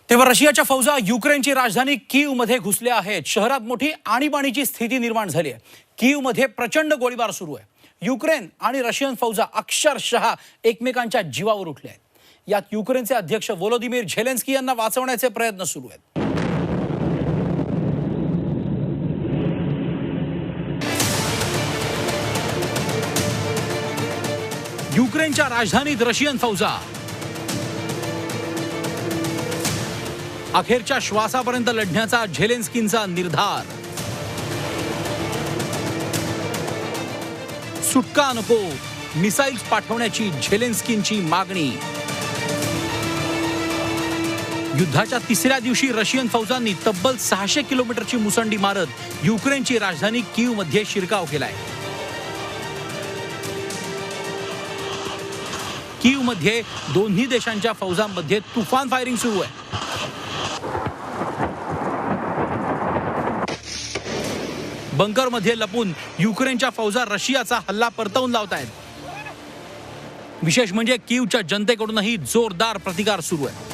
तेव्हा रशियाच्या फौजा युक्रेनची राजधानी कीवमध्ये घुसल्या आहेत। शहरात मोठी आणीबाणीची स्थिती निर्माण झाली आहे। कीवमध्ये प्रचंड गोळीबार सुरू आहे। युक्रेन आणि रशियन फौजा अक्षरशः एकमेकांच्या जीवावर उठले आहेत। यात युक्रेनचे अध्यक्ष व्लोदिमीर झेलेन्स्की यांना वाचवण्याचे प्रयत्न सुरू आहेत। युक्रेनच्या राजधानीत रशियन फौजा अखेरच्या श्वासापर्यंत लढण्याचा झेलेन्स्कींचा निर्धार। सुटका नको, मिसाईल्स पाठवण्याची झेलेन्स्कींची मागणी। युद्धाच्या तिसऱ्या दिवशी रशियन फौजांनी तब्बल 600 किलोमीटरची मुसंडी मारत युक्रेनची राजधानी कीवमध्ये शिरकाव केलाय। कीवमध्ये दोन्ही देशांच्या फौजांमध्ये तुफान फायरिंग सुरू आहे। बंकरमध्ये लपून युक्रेनच्या फौजा रशियाचा हल्ला परतवून लावतायत। विशेष म्हणजे कीवच्या जनतेकडूनही जोरदार प्रतिकार सुरू आहे।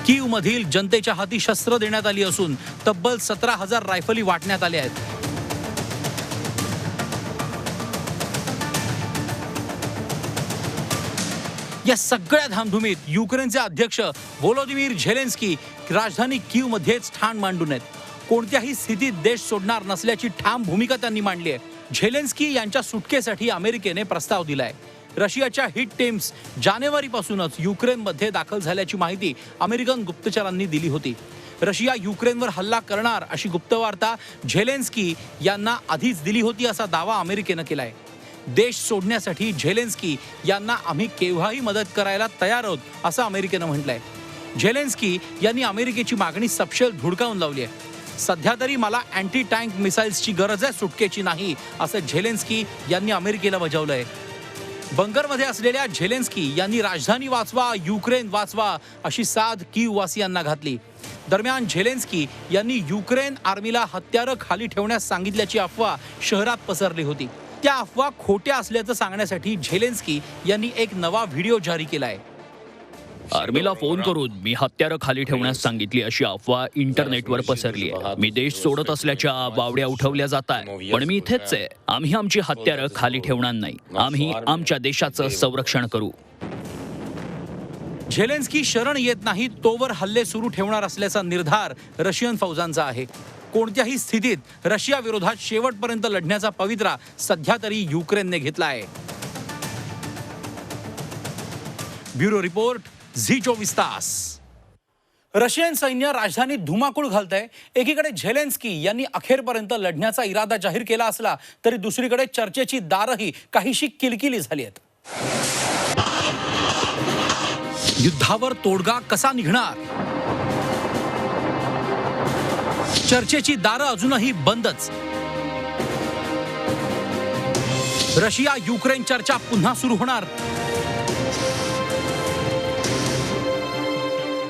कीवमधील जनतेच्या हाती शस्त्र देण्यात आली असून तब्बल 17,000 रायफली वाटण्यात आल्या आहेत। या सगळ्या धामधुमीत युक्रेनचे अध्यक्ष व्लोदिमीर झेलेन्स्की राजधानी कीवमध्येच ठाण मांडून आहेत। कोणत्याही स्थितीत देश सोडणार नसल्याची ठाम भूमिका त्यांनी मांडली आहे। झेलेन्स्की यांच्या सुटकेसाठी अमेरिकेने प्रस्ताव दिलाय। रशियाच्या हिट टीम्स जानेवारीपासूनच युक्रेनमध्ये दाखल झाल्याची माहिती अमेरिकन गुप्तचरांनी दिली होती। रशिया युक्रेनवर हल्ला करणार अशी गुप्तवार्ता झेलेन्स्की यांना आधीच दिली होती असा दावा अमेरिकेनं केलाय। देश सोडण्यासाठी झेलेन्स्की यांना आम्ही केव्हाही मदत करायला तयार आहोत असं अमेरिकेनं म्हटलंय। झेलेन्स्की यांनी अमेरिकेची मागणी सपशेल धुडकावून लावली आहे। सध्या तरी मला अँटी टँक मिसाईल्सची गरज आहे, सुटकेची नाही असं झेलेन्स्की यांनी अमेरिकेला बजावलंय। बंकरमध्ये असलेल्या झेलेन्स्की यांनी राजधानी वाचवा, युक्रेन वाचवा अशी साद कीववासियांना घातली। दरम्यान झेलेन्स्की यांनी युक्रेन आर्मीला हत्यारं खाली ठेवण्यास सांगितल्याची अफवा शहरात पसरली होती। त्या अफवा खोट्या असल्याचं सांगण्यासाठी झेलेन्स्की यांनी एक नवा व्हिडिओ जारी केलाय। आर्मीला फोन करून मी हत्यारं खाली ठेवण्यास सांगितली अशी अफवा इंटरनेटवर पसरली आहे। मी देश सोडत असल्याच्या बावड्या उठवल्या जात आहेत, पण मी इथेच आहे। आम्ही आमची हत्यारं खाली ठेवणार नाही। आम्ही आमच्या देशाचं संरक्षण करू। झेलेन्स्की शरण येत नाही तोवर हल्ले सुरू ठेवणार असल्याचा निर्धार रशियन फौजांचा आहे। कोणत्याही स्थितीत रशिया विरोधात शेवटपर्यंत लढण्याचा पवित्रा सध्या तरी युक्रेनने घेतला आहे। ब्युरो रिपोर्ट, झी24 तास। रशियन सैन्य राजधानीत धुमाकूळ घालतंय। एकीकडे झेलेन्स्की यांनी अखेरपर्यंत लढण्याचा इरादा जाहीर केला असला तरी दुसरीकडे चर्चेची दारही काहीशी किलकिली झाली आहेत। युद्धावर तोडगा कसा निघणार? चर्चेची दारं अजूनही बंदच। रशिया युक्रेन चर्चा पुन्हा सुरू होणार?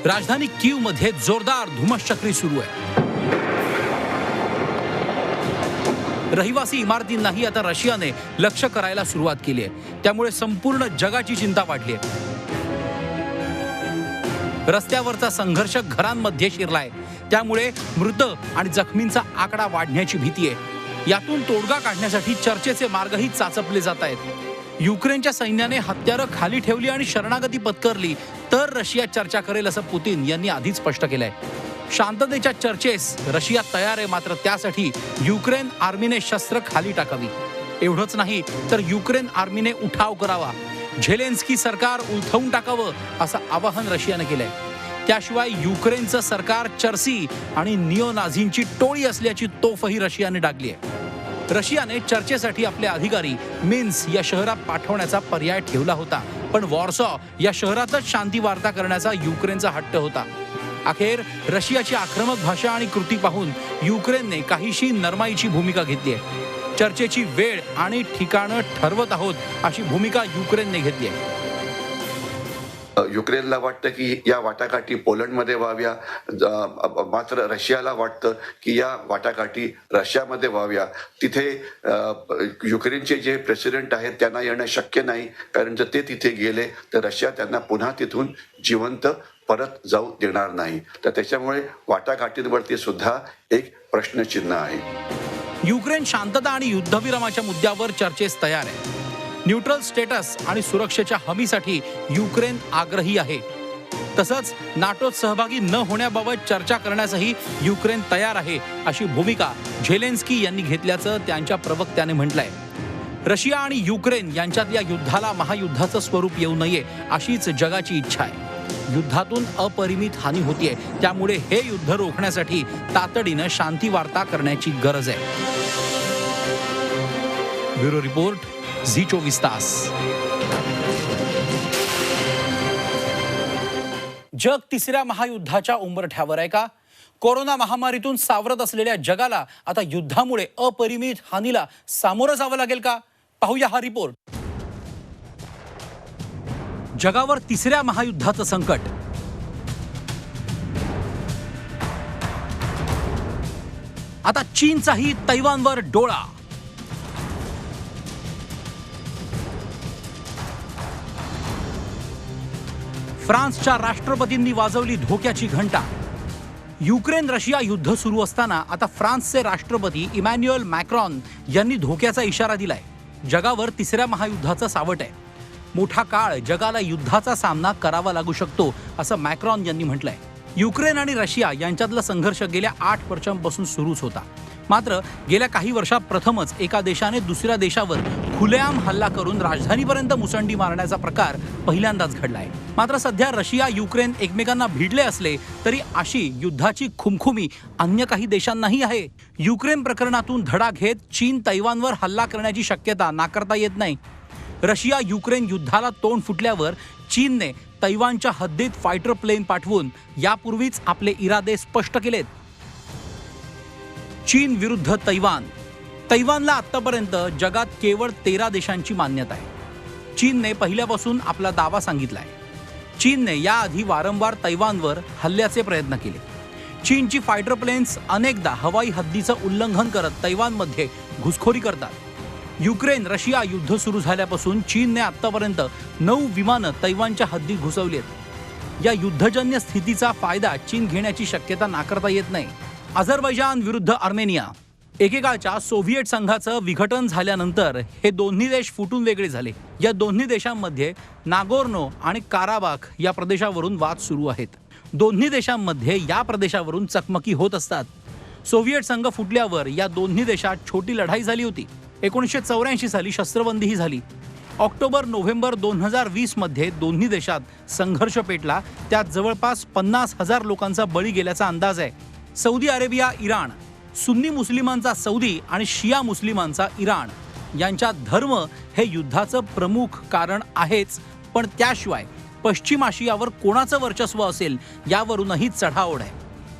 राजधानी कीवमध्ये जोरदार धुमश्चक्री सुरू आहे। रहिवासी इमारतींनाही आता रशियाने लक्ष करायला सुरुवात केली आहे। त्यामुळे संपूर्ण जगाची चिंता वाढली आहे। रस्त्यावरचा संघर्ष घरांमध्ये शिरलाय। त्यामुळे मृत आणि जखमींचा आकडा वाढण्याची भीती आहे। यातून तोडगा काढण्यासाठी चर्चेचे मार्गही चाचपले जात आहेत। युक्रेनच्या सैन्याने हत्यारं खाली ठेवली आणि शरणागती पत्करली तर रशिया चर्चा करेल असं पुतीन यांनी आधीच स्पष्ट केलंय। शांततेच्या चर्चेस रशिया तयार आहे, मात्र त्यासाठी युक्रेन आर्मीने शस्त्र खाली टाकावी। एवढंच नाही तर युक्रेन आर्मीने उठाव करावा, झेलेन्स्की सरकार उलथवून टाकावं असं आवाहन रशियाने केलंय। त्याशिवाय युक्रेनचं सरकार चर्सी आणि निओ नाझींची टोळी असल्याची तोफही रशियाने डागली आहे। रशियाने चर्चेसाठी आपले अधिकारी मिन्स्क या शहरात पाठवण्याचा पर्याय ठेवला होता, पण वॉर्सॉ या शहरातच शांती वार्ता करण्याचा युक्रेनचा हट्ट होता। अखेर रशियाची आक्रमक भाषा आणि कृती पाहून युक्रेनने काहीशी नरमाईची भूमिका घेतली आहे। चर्चेची वेळ आणि ठिकाणं ठरवत आहोत अशी भूमिका युक्रेनने घेतली आहे। युक्रेनला वाटतं की या वाटाघाटी पोलंडमध्ये व्हाव्या, मात्र रशियाला वाटतं की या वाटाघाटी रशियामध्ये व्हाव्या. तिथे युक्रेनचे जे प्रेसिडेंट आहेत त्यांना येणं शक्य नाही, कारण जर ते तिथे गेले तर रशिया त्यांना पुन्हा तिथून जिवंत परत जाऊ देणार नाही. तर त्याच्यामुळे वाटाघाटींवरती सुद्धा एक प्रश्नचिन्ह आहे. युक्रेन शांतता आणि युद्धविरामाच्या मुद्द्यावर चर्चेस तयार आहे. न्यूट्रल स्टेटस आणि सुरक्षेच्या हमीसाठी युक्रेन आग्रही आहे. तसंच नाटोत सहभागी न होण्याबाबत चर्चा करण्यासही युक्रेन तयार आहे, अशी भूमिका झेलेन्स्की यांनी घेतल्याचं त्यांच्या प्रवक्त्याने म्हटलंय. रशिया आणि युक्रेन यांच्यातल्या युद्धाला महायुद्धाचं स्वरूप येऊ नये अशीच जगाची इच्छा आहे. युद्धातून अपरिमित हानी होतीये, त्यामुळे हे युद्ध रोखण्यासाठी तातडीनं शांती वार्ता करण्याची गरज आहे. ब्युरो रिपोर्ट, झी 24 तास. जग तिसऱ्या महायुद्धाच्या उंबरठ्यावर आहे का? कोरोना महामारीतून सावरत असलेल्या जगाला आता युद्धामुळे अपरिमित हानीला सामोरं जावं लागेल का? पाहूया हा रिपोर्ट. जगावर तिसऱ्या महायुद्धाचं संकट. आता चीनचाही तैवानवर डोळा. फ्रान्सच्या राष्ट्रपतींनी वाजवली धोक्याची घंटा. युक्रेन रशिया युद्ध सुरू असताना आता फ्रान्सचे राष्ट्रपती इमॅन्युएल मॅक्रॉन यांनी धोक्याचा इशारा दिलाय. जगावर तिसऱ्या महायुद्धाचं सावट आहे. मोठा काळ जगाला युद्धाचा सामना करावा लागू शकतो, असं मॅक्रॉन यांनी म्हटलंय. युक्रेन आणि रशिया यांच्यातला संघर्ष गेल्या 8 वर्षांपासून सुरूच होता. मात्र गेल्या काही वर्षात प्रथमच एका देशाने दुसऱ्या देशावर खुलेआम हल्ला करून राजधानीपर्यंत मुसंडी मारण्याचा प्रकार पहिल्यांदाच घडलाय. मात्र सध्या रशिया युक्रेन एकमेकांना भिडले असले तरी अशी युद्धाची खुमखुमी अन्य काही देशांनाही आहे. युक्रेन प्रकरणातून धडा घेत चीन तैवानवर हल्ला करण्याची शक्यता नाकारता येत नाही. रशिया युक्रेन युद्धाला तोंड फुटल्यावर चीनने तैवानच्या हद्दीत फायटर प्लेन पाठवून यापूर्वीच आपले इरादे स्पष्ट केलेत. चीन विरुद्ध तैवान. तैवानला आतापर्यंत जगात केवळ 13 देशांची मान्यता आहे. चीनने पहिल्यापासून आपला दावा सांगितलाय. चीनने याआधी वारंवार तैवानवर हल्ल्याचे प्रयत्न केले. चीनची फायटर प्लेन्स अनेकदा हवाई हद्दीचं उल्लंघन करत तैवानमध्ये घुसखोरी करतात. युक्रेन रशिया युद्ध सुरू झाल्यापासून चीनने आतापर्यंत 9 विमानं तैवानच्या हद्दीत घुसवली आहेत. या युद्धजन्य स्थितीचा फायदा चीन घेण्याची शक्यता नाकारता येत नाही. अझरबैजान विरुद्ध अर्मेनिया. एकेकाळच्या सोव्हिएट संघाचं विघटन झाल्यानंतर हे दोन्ही देश फुटून वेगळे झाले. या दोन्ही देशांमध्ये नागोर्नो आणि काराबाख या प्रदेशावरून वाद सुरू आहेत. दोन्ही देशांमध्ये या प्रदेशावरून चकमकी होत असतात. सोव्हिएट संघ फुटल्यावर या दोन्ही देशात छोटी लढाई झाली होती. 1984 साली शस्त्रबंदीही झाली. ऑक्टोबर-नोव्हेंबर 2020 मध्ये दोन्ही देशात संघर्ष पेटला. त्यात जवळपास 50,000 लोकांचा बळी गेल्याचा अंदाज आहे. Saudi Arabia, Iran. सुन्नी मुस्लिमांचा सौदी आणि शिया मुस्लिमांचा इराण यांच्यात धर्म हे युद्धाचं प्रमुख कारण आहेच, पण त्याशिवाय पश्चिम आशियावर कोणाचं वर्चस्व असेल यावरूनही चढाओढ आहे.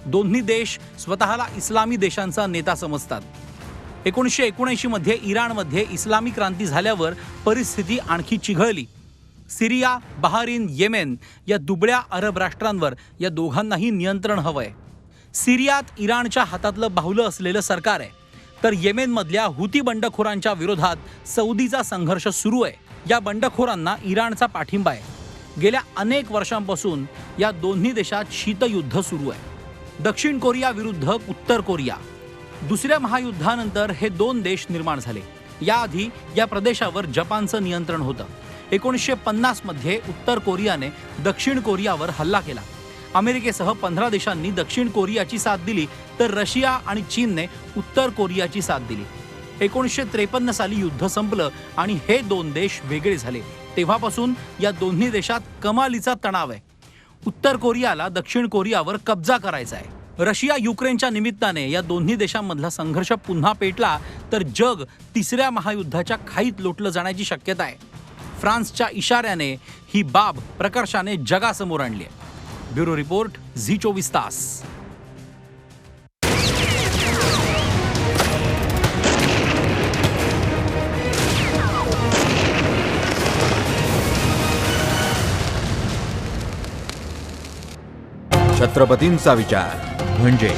दोन्ही देश स्वतःला इस्लामी देशांचा नेता समजतात. 1979 मध्ये इराणमध्ये इस्लामी क्रांती झाल्यावर परिस्थिती आणखी चिघळली. सिरिया, बहारीन, येमेन या दुबळ्या अरब राष्ट्रांवर या दोघांनाही नियंत्रण हवंय. सिरियात इराणच्या हातातलं बाहुलं असलेलं सरकार आहे, तर येमेनमधल्या हुती बंडखोरांच्या विरोधात सौदीचा संघर्ष सुरू आहे. या बंडखोरांना इराणचा पाठिंबा आहे. गेल्या अनेक वर्षांपासून या दोन्ही देशात शीतयुद्ध सुरू आहे. दक्षिण कोरिया विरुद्ध उत्तर कोरिया. दुसऱ्या महायुद्धानंतर हे 2 देश निर्माण झाले. याआधी या प्रदेशावर जपानचं नियंत्रण होतं. 1950 मध्ये उत्तर कोरियाने दक्षिण कोरियावर हल्ला केला. अमेरिकेसह 15 देशांनी दक्षिण कोरियाची साथ दिली, तर रशिया आणि चीनने उत्तर कोरियाची साथ दिली. 1953 साली युद्ध संपलं आणि हे 2 देश वेगळे झाले. तेव्हापासून या दोन्ही देशात कमालीचा तणाव आहे. उत्तर कोरियाला दक्षिण कोरियावर कब्जा करायचा आहे. रशिया युक्रेनच्या निमित्ताने या दोन्ही देशांमधला संघर्ष पुन्हा पेटला तर जग तिसऱ्या महायुद्धाच्या खाईत लोटलं जाण्याची शक्यता आहे. फ्रान्सच्या इशाऱ्याने ही बाब प्रकर्षाने जगासमोर आणली आहे. ब्युरो रिपोर्ट, झी 24 तास. छत्रपतींचा विचार म्हणजे